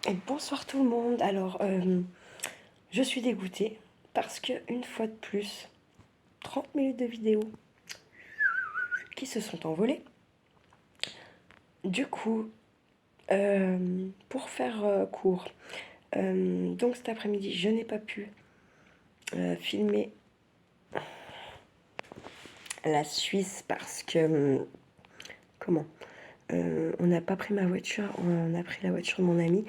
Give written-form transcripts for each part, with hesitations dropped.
Et bonsoir tout le monde. Alors, je suis dégoûtée parce que une fois de plus, 30 minutes de vidéo qui se sont envolées. Du coup, pour faire court, donc cet après-midi, je n'ai pas pu filmer la Suisse parce que, comment on n'a pas pris ma voiture, on a pris la voiture de mon amie,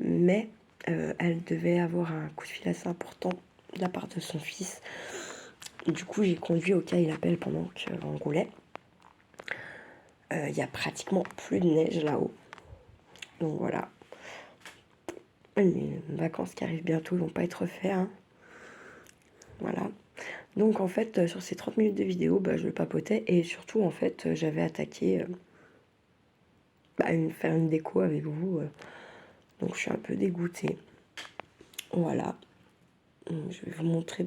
mais elle devait avoir un coup de fil assez important de la part de son fils. Du coup, j'ai conduit au cas il appelle pendant qu'on roulait. Il y a pratiquement plus de neige là-haut. Donc voilà. Les vacances qui arrivent bientôt ne vont pas être faites. Hein. Voilà. Donc en fait, sur ces 30 minutes de vidéo, je papotais. Et surtout, en fait, j'avais attaqué faire une déco avec vous. Donc je suis un peu dégoûtée. Voilà. Je vais vous montrer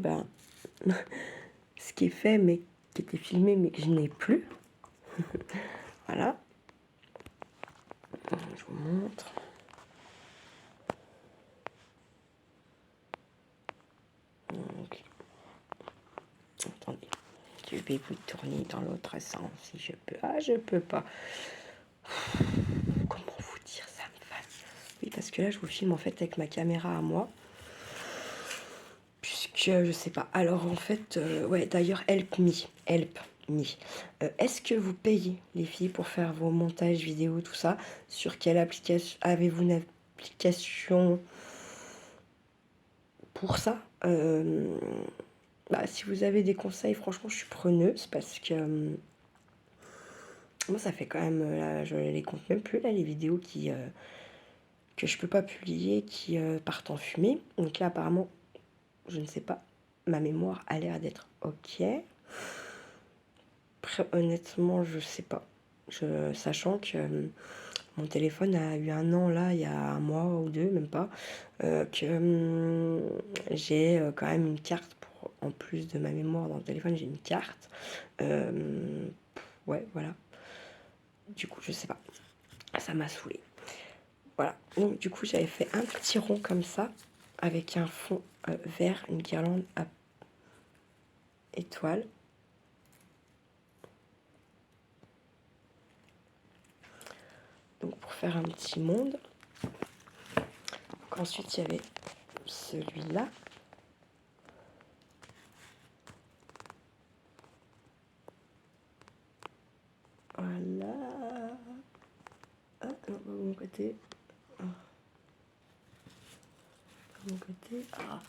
ce qui est fait, mais qui était filmé, mais que je n'ai plus. Voilà. Je vous montre. Donc, attendez. Je vais vous tourner dans l'autre sens si je peux. Ah, je peux pas. Comment vous dire, ça me fasse. Oui, parce que là, je vous filme en fait avec ma caméra à moi. Puisque, je sais pas. Alors, en fait, ouais, d'ailleurs, help me. Help me. Est-ce que vous payez, les filles, pour faire vos montages vidéo, tout ça? Sur quelle application? Avez-vous une application pour ça? Si vous avez des conseils, franchement, je suis preneuse parce que moi, ça fait quand même, là, je les compte même plus, là, les vidéos que je peux pas publier, qui partent en fumée. Donc là, apparemment, je ne sais pas, ma mémoire a l'air d'être ok. Après, honnêtement, je sais pas. Sachant que mon téléphone a eu un an, là, il y a un mois ou deux, même pas, que j'ai quand même une carte pour, en plus de ma mémoire dans le téléphone, j'ai une carte. Ouais, voilà. Du coup, je sais pas. Ça m'a saoulée. Voilà. Donc, du coup, j'avais fait un petit rond comme ça, avec un fond vert, une guirlande à étoiles. Donc, pour faire un petit monde. Donc, ensuite, il y avait celui-là. Voilà. Ah, non, de mon côté. Ah. De mon côté. Ah,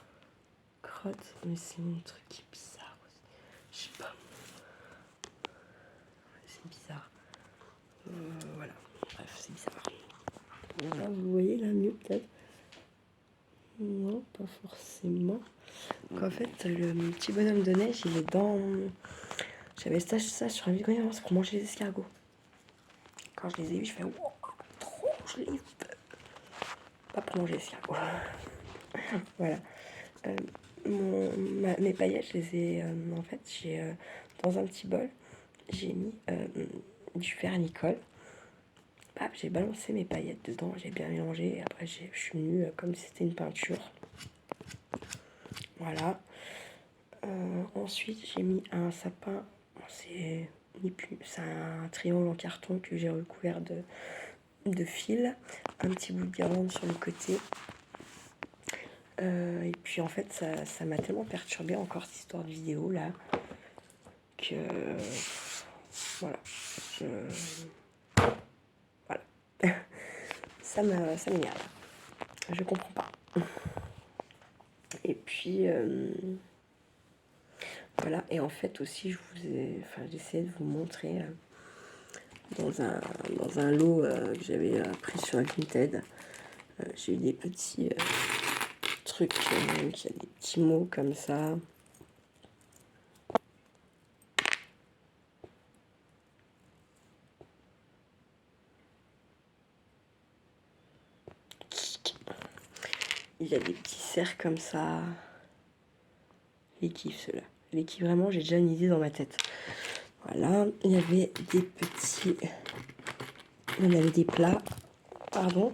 crotte. Mais c'est mon truc qui est bizarre aussi. Je sais pas. C'est bizarre. Voilà. Bref, c'est bizarre. Là, vous voyez là mieux peut-être? Non, pas forcément. Donc, en fait, le petit bonhomme de neige, il est dans. J'avais ça sur un vide c'est pour manger les escargots. Quand je les ai vus, je fais wow, trop, je les veux. Pas pour manger les escargots. Voilà. Mes paillettes, je les ai. En fait, j'ai dans un petit bol, j'ai mis du vernicole. J'ai balancé mes paillettes dedans, j'ai bien mélangé. Et après, je suis venue comme si c'était une peinture. Voilà. Ensuite, j'ai mis un sapin. C'est un triangle en carton que j'ai recouvert de fil. Un petit bout de guirlande sur le côté. Et puis en fait, ça m'a tellement perturbée encore cette histoire de vidéo là que voilà. Voilà. ça m'énerve. Je comprends pas. Et puis voilà. Et en fait aussi, j'essaie de vous montrer dans un lot que j'avais pris sur Vinted. J'ai eu des petits trucs, il y a des petits mots comme ça. Il y a des petits cercles comme ça. Les kiffs ceux-là. Les kiffs vraiment, j'ai déjà une idée dans ma tête. Voilà, il y avait des petits. Il y avait des plats. Pardon.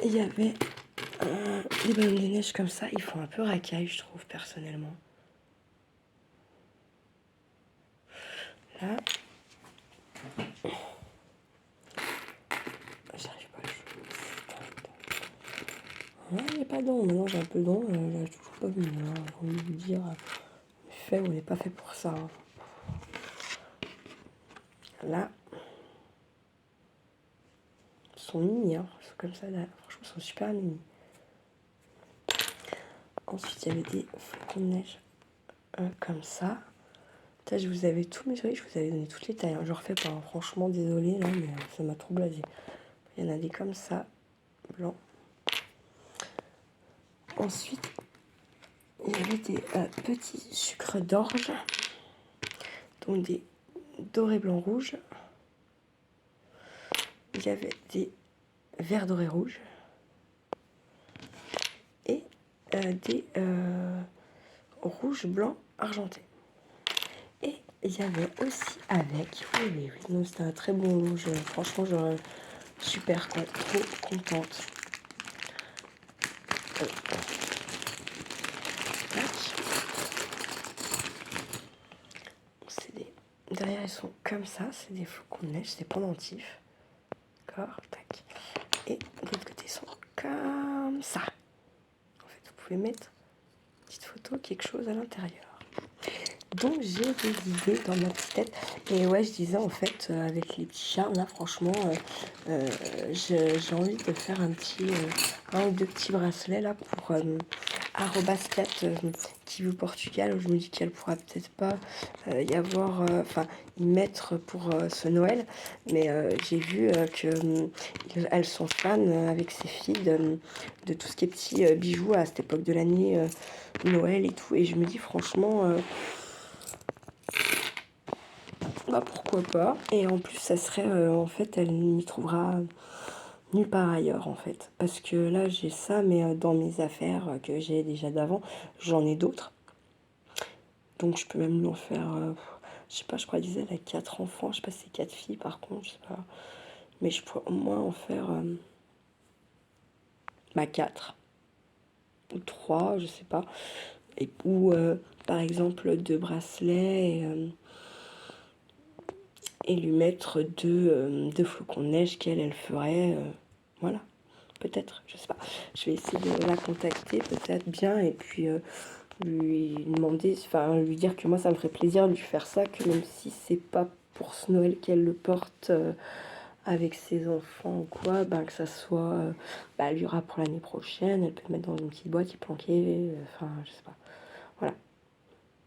il y avait des bonhommes de neige comme ça. Ils font un peu racaille, je trouve, personnellement. Là, j'arrive pas à le jouer. Il n'y a pas d'ombre. Maintenant, j'ai un peu d'ombre. J'ai toujours pas vu. J'ai envie de vous dire, on est fait ou on n'est pas fait pour ça. Hein. Là, ils sont mimi. Hein. Ils sont comme ça. Là. Franchement, ils sont super mimi. Ensuite, il y avait des flocons de neige comme ça. Là, je vous avais tout mesuré. Je vous avais donné toutes les tailles. Hein. Je refais pas. Hein. Franchement, désolé là, mais ça m'a trop blasé. Il y en a des comme ça, blancs. Ensuite, il y avait des petits sucres d'orge, donc des dorés blancs rouges. Il y avait des verts dorés rouges et des rouges blancs argentés. Et il y avait aussi avec, oui, non, c'était un très bon rouge. Franchement, super quoi, trop contente. Derrière, ils sont comme ça, c'est des flocons de neige, c'est des pendentifs. D'accord, tac. Et de l'autre côté, ils sont comme ça. En fait, vous pouvez mettre une petite photo, quelque chose à l'intérieur. Donc, j'ai des idées dans ma petite tête. Et ouais, je disais, en fait, avec les petits charmes, là, franchement, j'ai envie de faire un ou deux petits bracelets, là, pour Arobascat qui vit au Portugal, où je me dis qu'elle pourra peut-être pas y avoir, enfin y mettre pour ce Noël, mais j'ai vu qu'elles sont fans avec ses filles de tout ce qui est petits bijoux à cette époque de l'année, Noël et tout, et je me dis franchement, bah pourquoi pas, et en plus ça serait, en fait elle m'y trouvera nulle part ailleurs en fait, parce que là j'ai ça, mais dans mes affaires que j'ai déjà d'avant, j'en ai d'autres, donc je peux même lui en faire, je sais pas, je crois qu'elle disait elle a 4 enfants, je sais pas si c'est 4 filles par contre, je sais pas, mais je pourrais au moins en faire 4 ou 3, je sais pas, ou par exemple 2 bracelets et lui mettre deux flocons de neige elle ferait, voilà. Peut-être, je sais pas. Je vais essayer de la contacter peut-être bien et puis lui demander, enfin lui dire que moi ça me ferait plaisir de lui faire ça, que même si c'est pas pour ce Noël qu'elle le porte avec ses enfants ou quoi, ben que ça soit, elle lui aura pour l'année prochaine, elle peut le mettre dans une petite boîte, y planquer, enfin je sais pas. Voilà.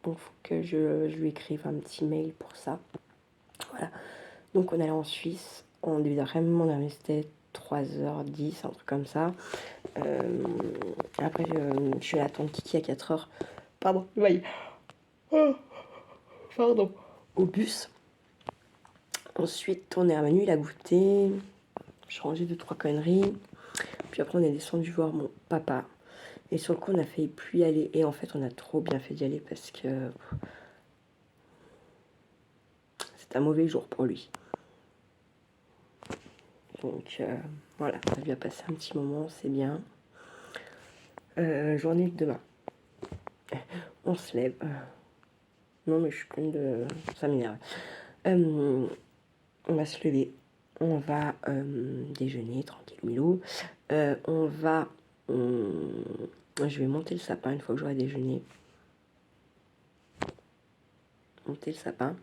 Donc faut que je lui écrive un petit mail pour ça. Voilà. Donc on allait en Suisse, on devait vraiment rester 3h10, un truc comme ça. Après, je suis allée attendre Kiki à 4h. Pardon, voyez. Oh, pardon. Au bus. Ensuite, on est revenu, il a goûté. J'ai rangé 2-3 conneries. Puis après, on est descendu voir mon papa. Et sur le coup, on a failli plus y aller. Et en fait, on a trop bien fait d'y aller parce que c'était un mauvais jour pour lui. Donc voilà, ça lui a passé un petit moment, c'est bien. Journée de demain. On se lève. Non, mais je suis pleine de. Ça m'énerve. On va se lever. On va déjeuner tranquille, Milou. On va. Je vais monter le sapin une fois que j'aurai déjeuné. Monter le sapin.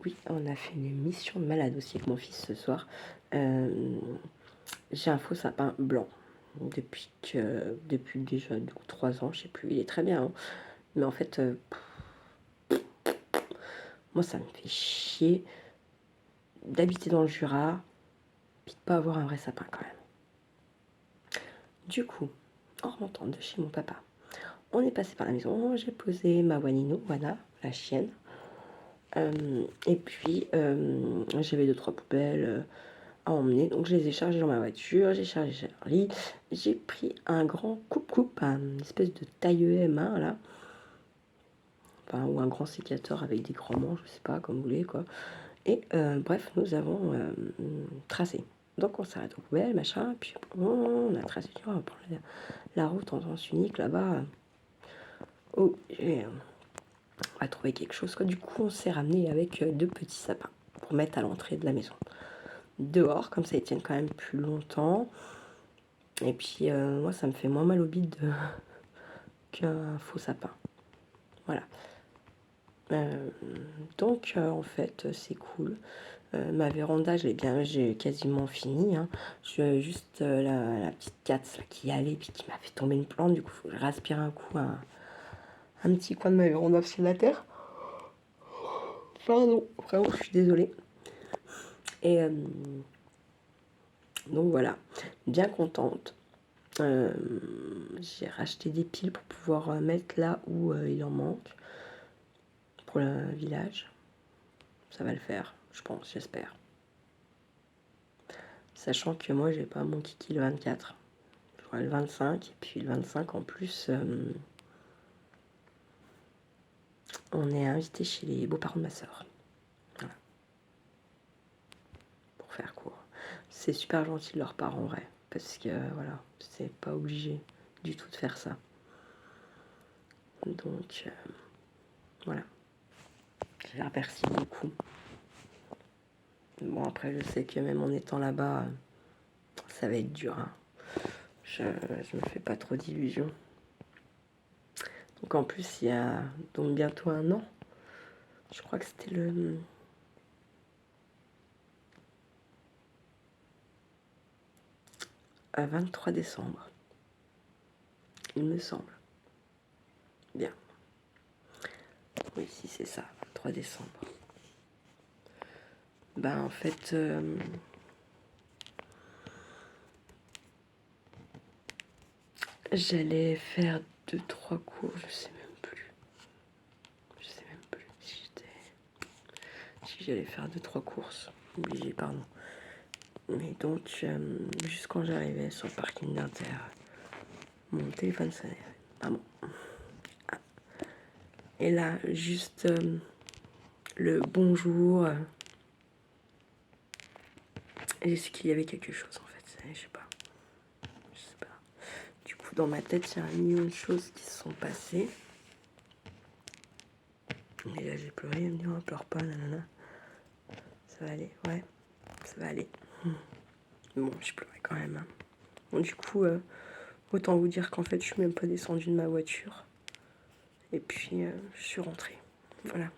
Oui, on a fait une mission de malade aussi avec mon fils ce soir. J'ai un faux sapin blanc. Depuis déjà 2 ou 3 ans, je sais plus. Il est très bien. Hein. Mais en fait. Moi, ça me fait chier d'habiter dans le Jura et de pas avoir un vrai sapin quand même. Du coup, en remontant de chez mon papa, on est passé par la maison, j'ai posé ma Wanino, voilà, la chienne. Et puis, j'avais 2-3 poubelles à emmener, donc je les ai chargées dans ma voiture, j'ai chargé Charlie, j'ai pris un grand coupe-coupe, une espèce de taille main là, enfin, ou un grand sécateur avec des grands manches, je sais pas, comme vous voulez quoi. Et bref, nous avons tracé. Donc on s'arrête aux poubelles, machin, puis on a tracé, on va prendre la route en sens unique là-bas. Oh, on va trouver quelque chose, quoi. Du coup, on s'est ramené avec 2 petits sapins pour mettre à l'entrée de la maison. Dehors, comme ça, ils tiennent quand même plus longtemps. Et puis, moi, ça me fait moins mal au bide qu'un faux sapin. Voilà. Donc, en fait, c'est cool. Ma véranda, j'ai quasiment fini. Hein. J'ai juste la petite Katz là, qui y allait puis qui m'a fait tomber une plante. Du coup, il faut que je respire un coup un petit coin de ma véranda sur la terre. Pardon, vraiment, je suis désolée. Et donc voilà, bien contente. J'ai racheté des piles pour pouvoir mettre là où il en manque pour le village. Ça va le faire, je pense, j'espère. Sachant que moi, j'ai pas mon kiki le 24. J'aurai le 25. Et puis le 25, en plus, on est invité chez les beaux-parents de ma soeur. Voilà. Pour faire court. C'est super gentil de leur part en vrai. Parce que, voilà, c'est pas obligé du tout de faire ça. Donc, voilà. Je les remercie beaucoup. Bon, après, je sais que même en étant là-bas, ça va être dur. Hein. Je me fais pas trop d'illusions. Donc, en plus, il y a donc bientôt 1 an. Je crois que c'était le... à 23 décembre. Il me semble. Bien. Oui, si c'est ça, 23 décembre. Ben, en fait... j'allais faire 2-3 cours, je sais même plus. Je sais même plus si j'allais faire 2-3 courses. Obligé, pardon. Mais donc, juste quand j'arrivais sur le parking d'Inter, mon téléphone sonnait. Ah bon. Ah. Et là, juste le bonjour. Et c'est qu'il y avait quelque chose en fait. Je sais pas. Je sais pas. Du coup, dans ma tête, il y a 1 million de choses qui se sont passées. Et là, j'ai pleuré. Elle me dit, oh, pleure pas, nanana. Ça va aller, ouais. Ça va aller. Bon, j'ai pleuré quand même. Hein. Bon, du coup, autant vous dire qu'en fait, je suis même pas descendue de ma voiture. Et puis, je suis rentrée. Voilà.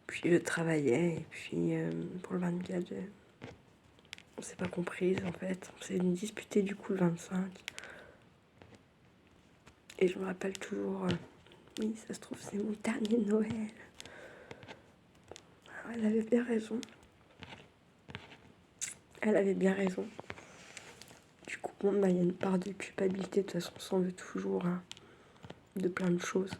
Puis, je travaillais. Et puis, pour le 24, on s'est pas comprise, en fait. On s'est disputé, du coup, le 25. Et je me rappelle toujours... oui, ça se trouve, c'est mon dernier Noël. Alors, elle avait bien raison. Elle avait bien raison. Du coup, bon, bah, il y a une part de culpabilité. De toute façon, on s'en veut toujours hein, de plein de choses.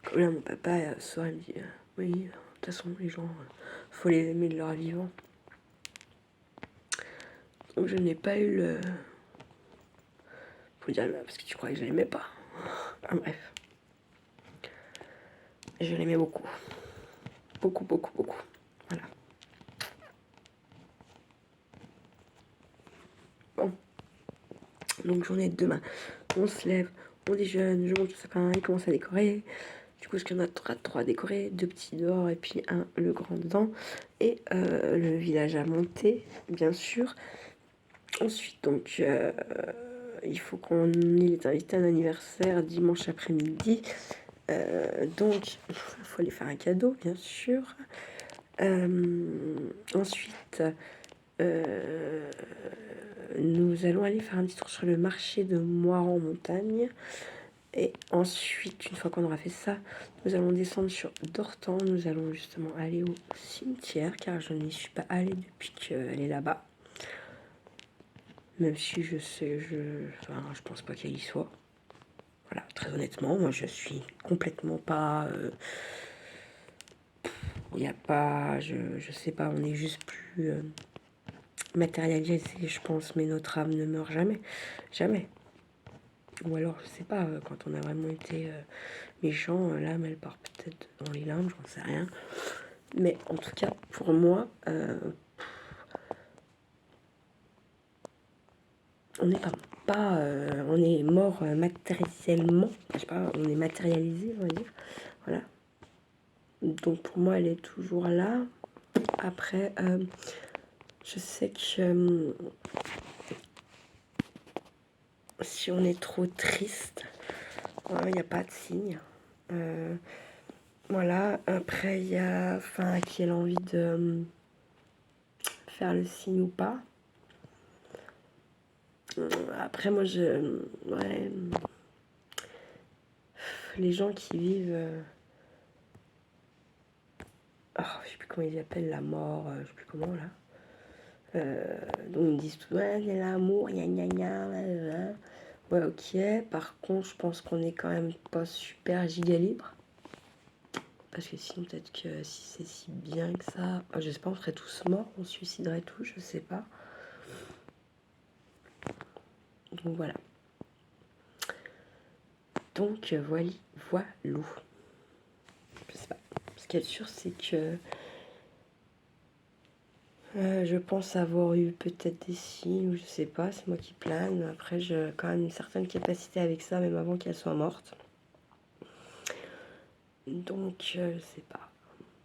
Comme là, mon papa, soir, il me dit oui, de toute façon, les gens, faut les aimer de leur vivant. Donc, je n'ai pas eu le. Faut dire, parce que tu crois que je l'aimais pas. Enfin, bref. Je l'aimais beaucoup. Beaucoup, beaucoup, beaucoup. Voilà. Bon. Donc, journée de demain. On se lève, on déjeune, je monte le sapin, il commence à décorer. Du coup, ce qu'il y en a 3 à décorer, 2 petits dehors et puis un, le grand dedans. Et le village à monter, bien sûr. Ensuite, donc, il faut il est invité à un anniversaire dimanche après-midi. Donc, il faut aller faire un cadeau, bien sûr. Ensuite, nous allons aller faire un petit tour sur le marché de Moire-en-Montagne. Et ensuite, une fois qu'on aura fait ça, nous allons descendre sur Dortan. Nous allons justement aller au cimetière, car je n'y suis pas allée depuis qu'elle est là-bas. Même si je sais, je pense pas qu'elle y soit. Voilà, très honnêtement, moi je suis complètement pas... il n'y a pas... Je sais pas, on est juste plus matérialisé, je pense, mais notre âme ne meurt jamais. Jamais. Ou alors, je sais pas, quand on a vraiment été méchant, l'âme, elle part peut-être dans les limbes, j'en sais rien. Mais en tout cas, pour moi, on n'est pas on est mort matériellement, je sais pas, on est matérialisé, on va dire. Voilà. Donc pour moi, elle est toujours là. Après, je sais que si on est trop triste, il n'y a pas de signe. Voilà. Après, il y a, enfin, qui a l'envie de faire le signe ou pas. Après, moi, ouais, les gens qui vivent, oh, je sais plus comment ils appellent la mort, je sais plus comment là. Donc ils me disent tout, ouais, c'est l'amour, gna gna gna, ouais, ok. Par contre, je pense qu'on est quand même pas super giga libre. Parce que sinon, peut-être que si c'est si bien que ça, je sais pas, on serait tous morts, on se suiciderait tous, je sais pas. Donc voilà. Donc voilou. Je sais pas. Ce qui est sûr, c'est que je pense avoir eu peut-être des signes, ou je sais pas, c'est moi qui plane. Après, j'ai quand même une certaine capacité avec ça, même avant qu'elle soit morte. Donc, je sais pas.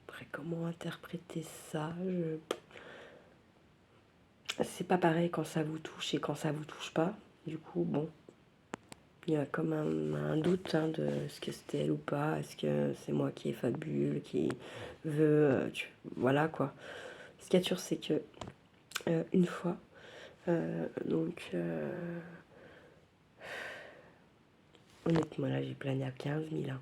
Après, comment interpréter ça, c'est pas pareil quand ça vous touche et quand ça vous touche pas. Du coup, bon, il y a comme un doute de ce que c'était elle ou pas. Est-ce que c'est moi qui est fabule, qui veut... voilà, quoi. Ce qu'il y a de sûr, c'est que une fois, honnêtement, là, j'ai plané à 15 000.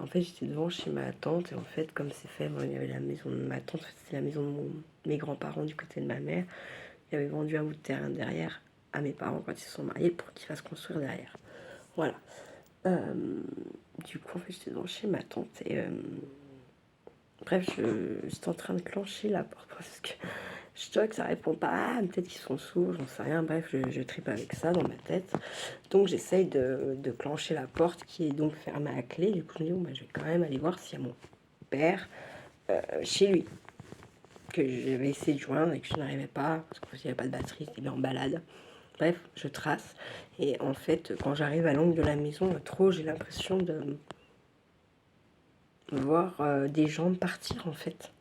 En fait, j'étais devant chez ma tante, et en fait, comme c'est fait, bon, il y avait la maison de ma tante, c'était la maison de mes grands-parents du côté de ma mère. Ils avaient vendu un bout de terrain derrière à mes parents quand ils se sont mariés pour qu'ils fassent construire derrière. Voilà. Du coup, en fait, j'étais devant chez ma tante et bref, j'étais en train de clencher la porte parce que je vois que ça répond pas. Peut-être qu'ils sont sourds, j'en sais rien. Bref, je tripe avec ça dans ma tête. Donc, j'essaye de clencher la porte qui est donc fermée à clé. Du coup, je me dis, bon, je vais quand même aller voir s'il y a mon père chez lui. Que j'avais essayé de joindre et que je n'arrivais pas parce qu'il n'y avait pas de batterie, il est en balade. Bref, je trace. Et en fait, quand j'arrive à l'angle de la maison, trop, j'ai l'impression de voir des jambes partir, en fait.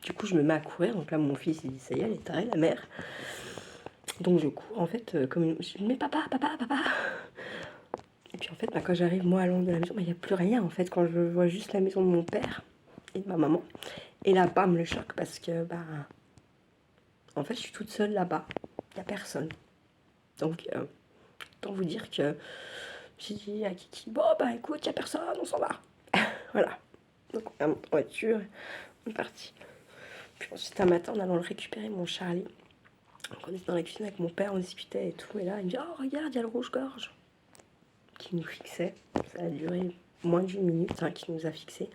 Du coup, je me mets à courir. Donc là, mon fils, il dit, ça y est, elle est tarée, la mère. Donc je cours, en fait, comme je dis, mais papa, papa, papa. Et puis en fait, quand j'arrive, moi, à l'angle de la maison, il n'y a plus rien, en fait, quand je vois juste la maison de mon père et de ma maman. Et là, bam, le choc, parce que, en fait, je suis toute seule là-bas. Il n'y a personne. Donc, autant vous dire que j'ai dit à Kiki, bon, écoute, il n'y a personne, on s'en va. Voilà. Donc, on est en voiture, on est parti. Puis ensuite, un matin, en allant le récupérer, mon Charlie, donc on était dans la cuisine avec mon père, on discutait et tout. Et là, il me dit, oh, regarde, il y a le rouge-gorge qui nous fixait. Ça a duré moins d'une minute, qui nous a fixés.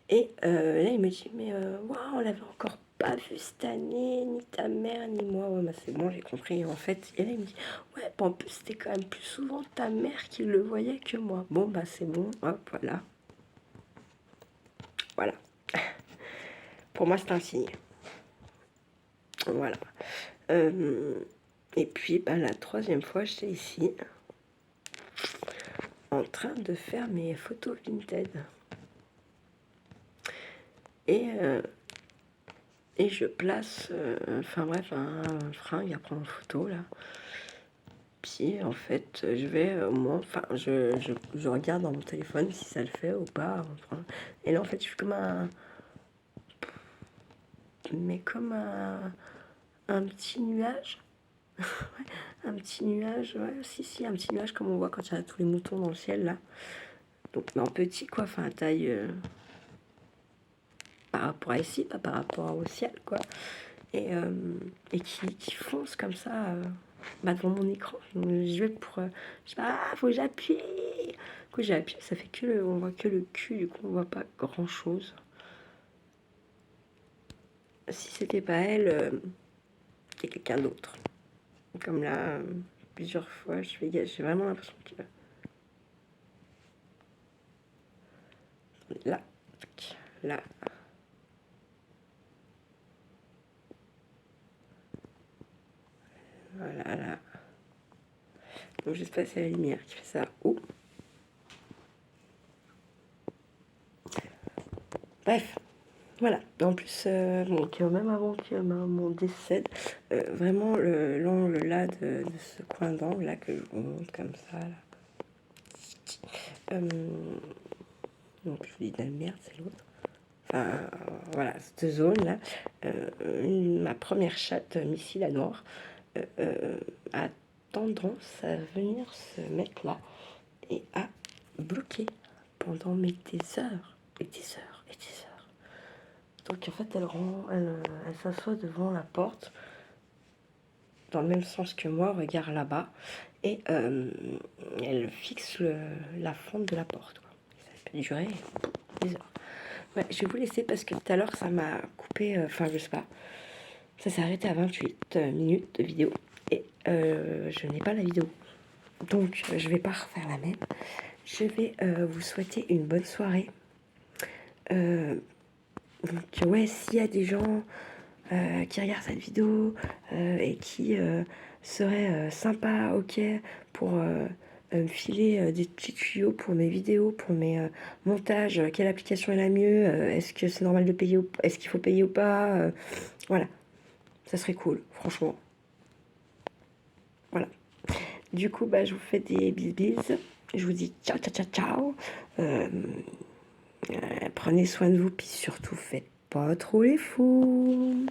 Et là, il me dit, mais wow, on l'avait encore pas vu cette année, ni ta mère, ni moi. Ouais, c'est bon, j'ai compris. En fait, et là, il me dit, ouais, en plus, c'était quand même plus souvent ta mère qui le voyait que moi. Bon, c'est bon, hop, voilà. Voilà. Pour moi, c'est un signe. Voilà. Et puis, la troisième fois, j'étais ici, en train de faire mes photos Vinted. Et je place, enfin bref, un fringue à prendre en photo, là. Puis, en fait, je vais, moi, enfin, je regarde dans mon téléphone si ça le fait ou pas. Enfin, et là, en fait, je fais comme un petit nuage. Un petit nuage, ouais, si, un petit nuage comme on voit quand il y a tous les moutons dans le ciel, là. Donc, mais en petit, quoi, enfin, à taille par rapport à ici, pas par rapport au ciel, quoi. Et qui fonce comme ça devant mon écran. Je vais pour... je sais pas, faut que j'appuie. Du coup, j'appuie, ça fait que on voit que le cul, du coup, on voit pas grand-chose. Si c'était pas elle, c'est quelqu'un d'autre. Comme là, plusieurs fois. J'ai vraiment l'impression que... Là, là. Voilà, là. Donc je sais pas si c'est la lumière qui fait ça ou... Bref, voilà. En plus, même avant que maman décède, vraiment l'angle là de ce coin d'angle là que je vous montre comme ça là. Non, je vous dis de la merde, c'est l'autre. Enfin, voilà, cette zone là, ma première chatte, Missy la noire, a tendance à venir se mettre là et à bloquer pendant des heures et des heures et des heures. Donc en fait, elle s'assoit devant la porte dans le même sens que moi, regarde là-bas, et elle fixe la fente de la porte, quoi. Ça peut durer des heures. Ouais, je vais vous laisser parce que tout à l'heure, ça m'a coupé, enfin, je sais pas, ça s'est arrêté à 28 minutes de vidéo, et je n'ai pas la vidéo. Donc, je vais pas refaire la même. Je vais vous souhaiter une bonne soirée. Donc, ouais, s'il y a des gens qui regardent cette vidéo et qui seraient sympas, ok, pour me filer des petits tuyaux pour mes vidéos, pour mes montages, quelle application est la mieux, est-ce que c'est normal de payer ou est-ce qu'il faut payer ou pas, voilà, ça serait cool, franchement. Voilà. Du coup, bah, je vous fais des bisous. Je vous dis ciao, ciao, ciao, ciao. Prenez soin de vous, puis surtout, faites pas trop les fous.